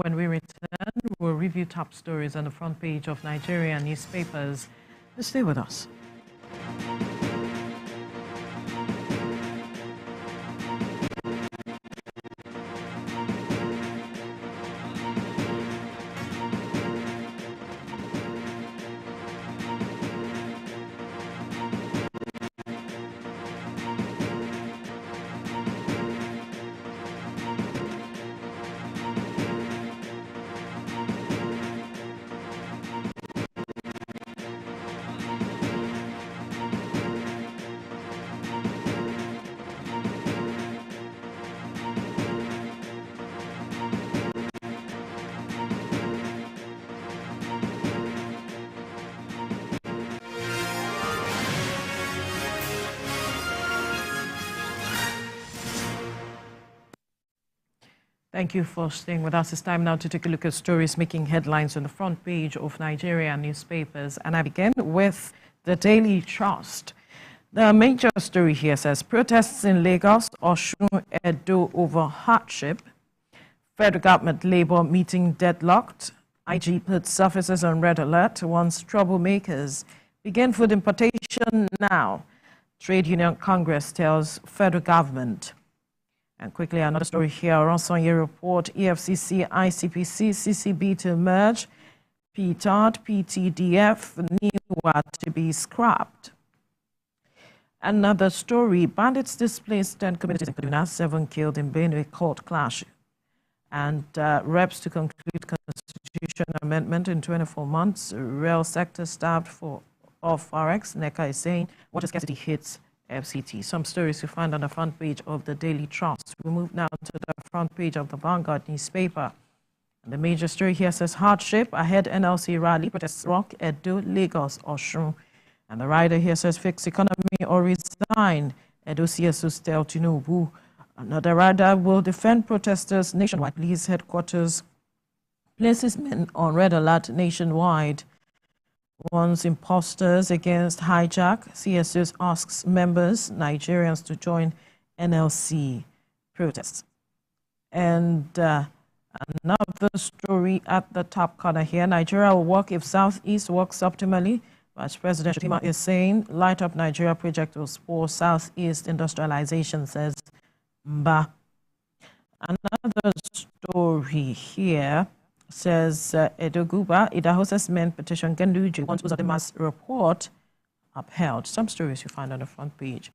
When we return, we'll review top stories on the front page of Nigerian newspapers. Stay with us. Thank you for staying with us. It's time now to take a look at stories making headlines on the front page of Nigerian newspapers. And I begin with the Daily Trust. The major story here says, protests in Lagos, Osun, Edo over hardship. Federal government Labour meeting deadlocked. IG puts officers on red alert, warns troublemakers. Begin food importation now. Trade Union Congress tells federal government. And quickly, another story here. Oronsaye report, EFCC, ICPC, CCB to merge. PTAD, PTDF, NIWA to be scrapped. Another story, bandits displaced 10 communities in Kaduna, 7 killed in Benue court clash. And reps to conclude constitution amendment in 24 months. Rail sector starved for off RX. NECA is saying water scarcity hits FCT. Some stories you find on the front page of the Daily Trust. We move now to the front page of the Vanguard newspaper. And the major story here says, hardship ahead NLC rally, protests rock, Edo, Lagos, Osun. And the rider here says, fix economy or resign. Edo CSOs tell Tinubu. Another rider will defend protesters nationwide. Police headquarters places men on red alert nationwide. Warns imposters against hijack. CSOs asks members, Nigerians, to join NLC protests. And another story at the top corner here. Nigeria will work if Southeast works optimally. Vice President Shatima is saying Light Up Nigeria project will spur Southeast industrialization, says Mba. Another story here says Edo Guba, Idahosa's men petition Genduji wants the mass report upheld. Some stories you find on the front page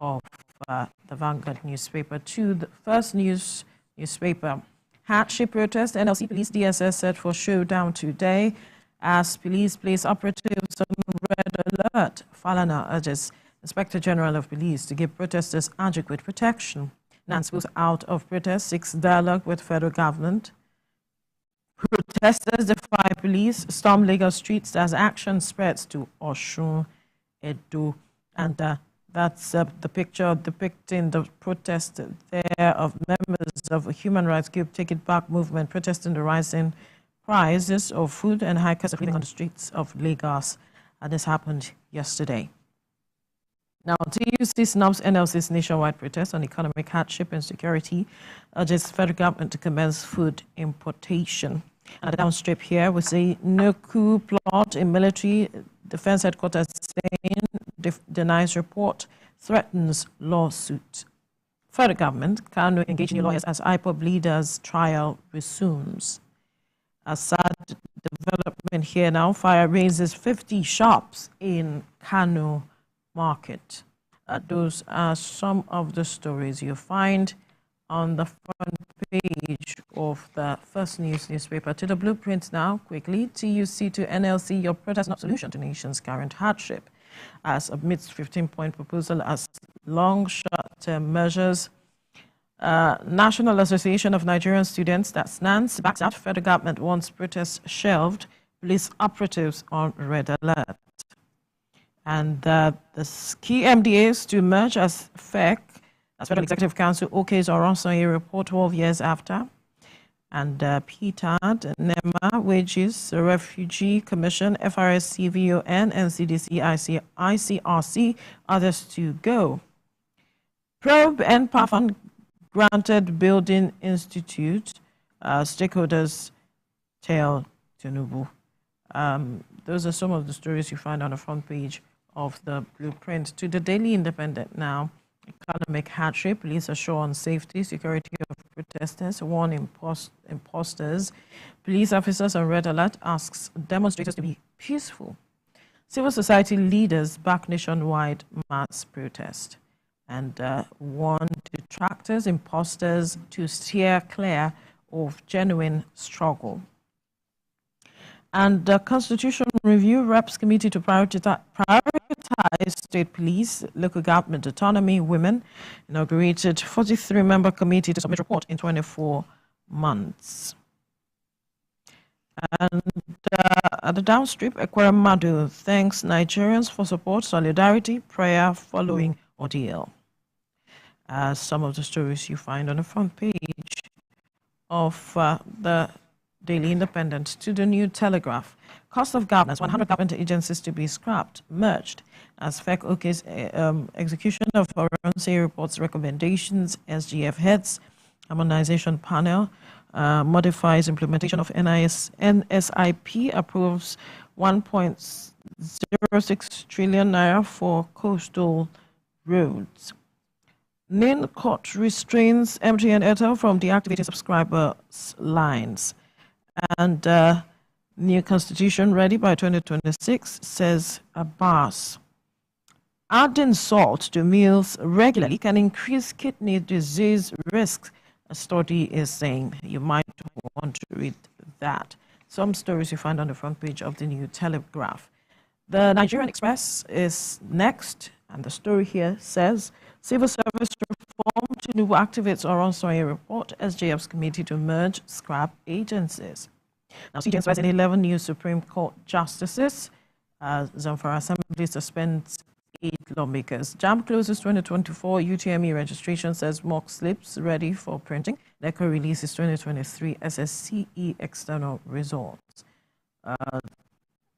of the Vanguard newspaper. To the first newspaper, hardship protest, NLC police DSS set for showdown today as police place operatives on red alert. Falana urges Inspector General of Police to give protesters adequate protection. Nance goes out of protest, seeks dialogue with federal government. Protesters defy police, storm Lagos streets as action spreads to Osun, Edo. And that's the picture depicting the protest there of members of a human rights group Take It Back movement protesting the rising prices of food and high cost of living on the streets of Lagos. And this happened yesterday. Now, TVC snubs NLC's nationwide protest on economic hardship and security, urges federal government to commence food importation. And the downstrip here, we say no coup plot in military defense headquarters saying denies report, threatens lawsuit. Federal government, Kano engaging lawyers as IPOB leaders trial resumes. A sad development here now, fire raises 50 shops in Kano market. Those are some of the stories you find on the front page of the first newspaper. To the blueprint now, quickly. TUC to NLC, your protest not solution to nation's current hardship. As amidst 15-point proposal as long short-term measures. National Association of Nigerian Students, that's NANS, backs out. Federal government wants protests shelved. Police operatives on red alert. And the key MDAs to merge as FEC, as Federal Executive Council, OK's Oronsaye report 12 years after. And PTAD, NEMA, Wages, Refugee Commission, FRSC, VON, NCDC, ICRC, others to go. Probe and Parfund granted Building Institute Stakeholders tell Tinubu. Those are some of the stories you find on the front page of the blueprint. To the Daily Independent now. Economic hardship, police assure on safety, security of protesters, warn imposters. Police officers on red alert, asks demonstrators to be peaceful. Civil society leaders back nationwide mass protest and warn detractors, imposters to steer clear of genuine struggle. And the Constitution Review Reps Committee to prioritize state police, local government autonomy, women, inaugurated 43-member committee to submit report in 24 months. And at the downstream, Ekwere Madu thanks Nigerians for support, solidarity, prayer following ordeal. Some of the stories you find on the front page of the Daily Independent. To the New Telegraph. Cost of governance, 100 government agencies to be scrapped, merged. As FEC OK's execution of Oronsaye reports recommendations, SGF heads, harmonization panel, modifies implementation of NSIP, approves 1.06 trillion naira for coastal roads. NIN court restrains MTN Airtel from deactivating subscribers' lines. And new constitution ready by 2026, says Abbas. Adding salt to meals regularly can increase kidney disease risk, a study is saying. You might want to read that. Some stories you find on the front page of the New Telegraph. The Nigerian Express is next, and the story here says, Civil Service Reform, Tinubu activates Oronsaye report, SJF's committee to merge scrap agencies. Now, CJ inspires 11 new Supreme Court justices. Zamfara Assembly suspends 8 lawmakers. JAMB closes 2024 UTME registration, says mock slips ready for printing. NECO releases 2023 SSCE external results.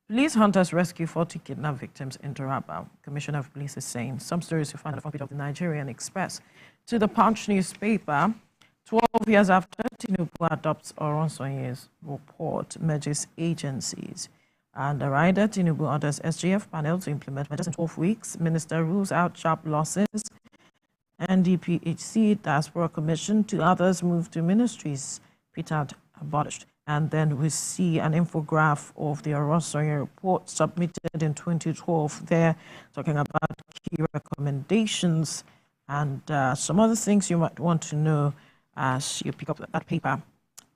Police hunters rescue 40 kidnapped victims in Taraba. Commissioner of Police is saying. Some stories you find on the front page of the Nigerian Express. To the Punch newspaper, 12 years after Tinubu adopts Oronsaye's report, merges agencies. And the rider, Tinubu orders SGF panel to implement measures in 12 weeks. Minister rules out sharp losses. NDPHC, Diaspora Commission, 2 others move to ministries. Peter abolished. And then we see an infograph of the Oronsaye report submitted in 2012 there, talking about key recommendations and some other things you might want to know as you pick up that paper.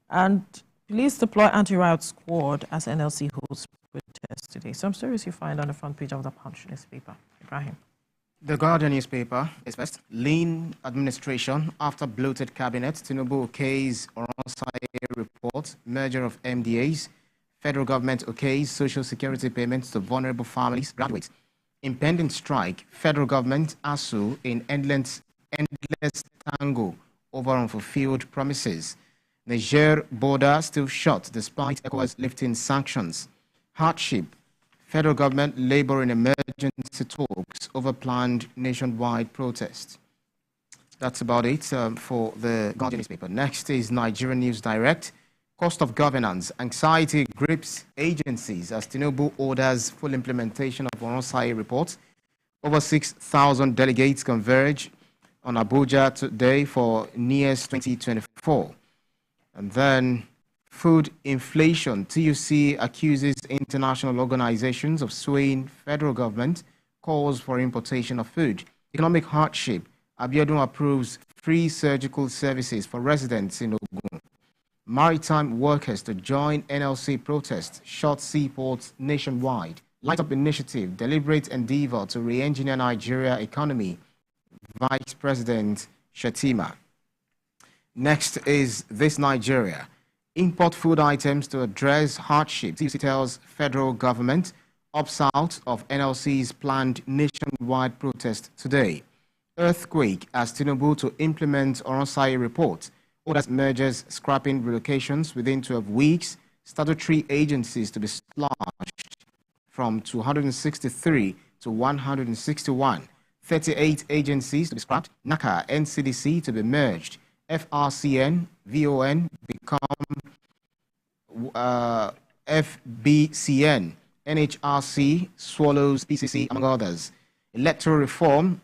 And police deploy anti-riot squad as NLC holds protest today. Some stories you find on the front page of the Punch newspaper. Ibrahim. The Guardian newspaper is first. Lean administration after bloated cabinet. Tinubu okays Oronsaye report. Merger of MDAs. Federal government okays social security payments to vulnerable families. Graduates. Impending strike. Federal government ASU in endless tango over unfulfilled promises. Niger border still shut despite ECOWAS lifting sanctions. Hardship. Federal government labor in emergency talks over planned nationwide protest. That's about it for the Guardian newspaper. Next is Nigerian News Direct. Cost of governance. Anxiety grips agencies as Tinubu orders full implementation of Oronsaye report. Over 6,000 delegates converge on Abuja today for NIES 2024. And then food inflation. TUC accuses international organizations of swaying federal government, calls for importation of food. Economic hardship. Abiodun approves free surgical services for residents in Ogun. Maritime workers to join NLC protest, short seaports nationwide. Light Up Initiative, deliberate endeavor to re-engineer Nigeria economy. Vice President Shetima. Next is This Nigeria. Import food items to address hardship. TVC tells federal government opts out of NLC's planned nationwide protest today. Earthquake as Tinubu to implement Oronsaye report. Orders mergers scrapping relocations within 12 weeks. Statutory agencies to be slashed from 263 to 161. 38 agencies to be scrapped. NACA, NCDC to be merged. FRCN, VON become FBCN, NHRC swallows PCC, among others. Electoral reform,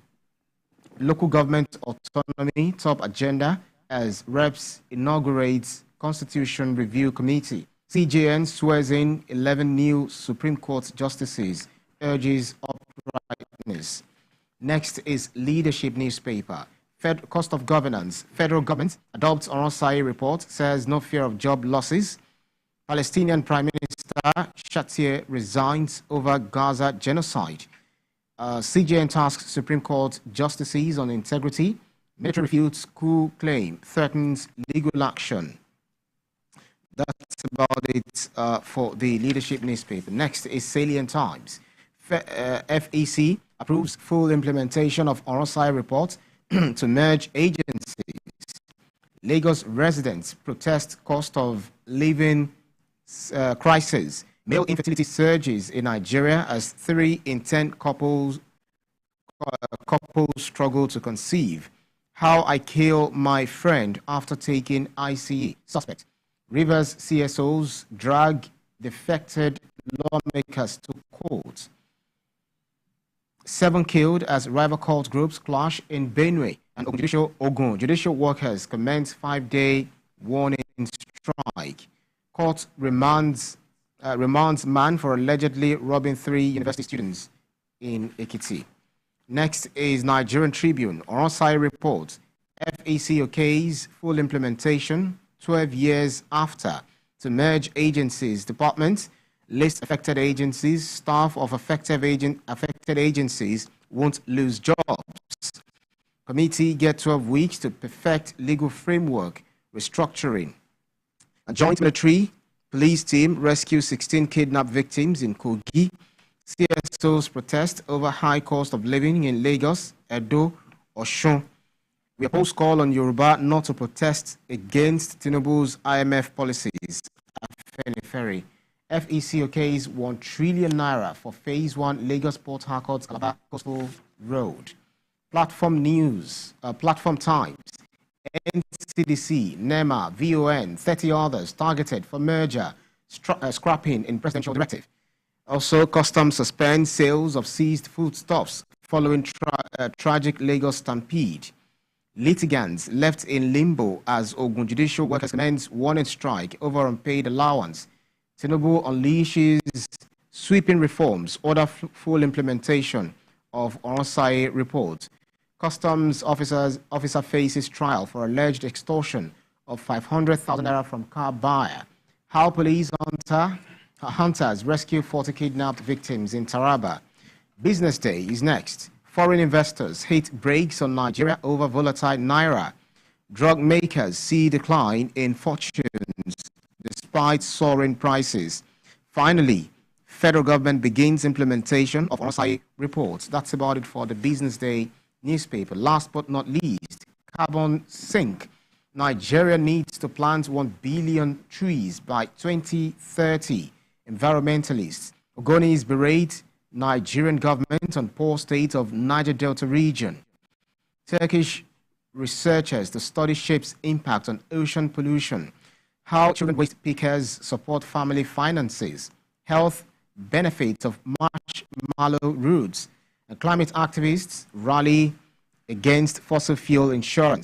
local government autonomy top agenda as Reps inaugurates Constitution Review Committee. CJN swears in 11 new Supreme Court justices, urges uprightness. Next is Leadership newspaper. Cost of governance. Federal government adopts Oronsaye report, says no fear of job losses. Palestinian Prime Minister Shatir resigns over Gaza genocide. CJN tasks Supreme Court justices on integrity. Military refutes coup claim, threatens legal action. That's about it for the Leadership newspaper. Next is Salient Times. FEC approves full implementation of Oronsaye report to merge agencies. Lagos residents protest cost of living crisis. Male infertility surges in Nigeria as 3 in 10 couples struggle to conceive. How I kill my friend after taking ICE. Suspect. Rivers CSOs drag defected lawmakers to court. 7 killed as rival cult groups clash in Benue. And Ogun judicial workers commence 5-day warning strike. Court remands man for allegedly robbing 3 university students in Ekiti. Next is Nigerian Tribune. Oronsaye report. FEC okays full implementation 12 years after to merge agencies. Department list affected agencies. Staff of affected agencies won't lose jobs. Committee get 12 weeks to perfect legal framework restructuring. A joint military police team rescues 16 kidnapped victims in Kogi. CSOs protest over high cost of living in Lagos, Edo, Osun. We oppose call on Yoruba not to protest against Tinubu's IMF policies. Ferry. FEC okays 1 trillion naira for Phase 1 Lagos Port Harcourt Calabar Coastal Road. Platform News, Platform Times. NCDC, NEMA, VON, 30 others targeted for merger, scrapping in presidential directive. Also, Customs suspends sales of seized foodstuffs following tragic Lagos stampede. Litigants left in limbo as Ogun judicial workers commence warning strike over unpaid allowance. Tinubu unleashes sweeping reforms, order full implementation of Oronsaye report. Customs officer faces trial for alleged extortion of 500,000 naira from car buyer. How police hunters rescue 40 kidnapped victims in Taraba. Business Day is next. Foreign investors hit brakes on Nigeria over volatile naira. Drug makers see decline in fortunes despite soaring prices. Finally, federal government begins implementation of Oronsaye reports. That's about it for the Business Day newspaper. Last but not least, carbon sink. Nigeria needs to plant 1 billion trees by 2030. Environmentalists. Ogonis berate Nigerian government on poor state of Niger Delta region. Turkish researchers to study ship's impact on ocean pollution. How children waste pickers support family finances. Health benefits of marshmallow roots. And climate activists rally against fossil fuel insurance.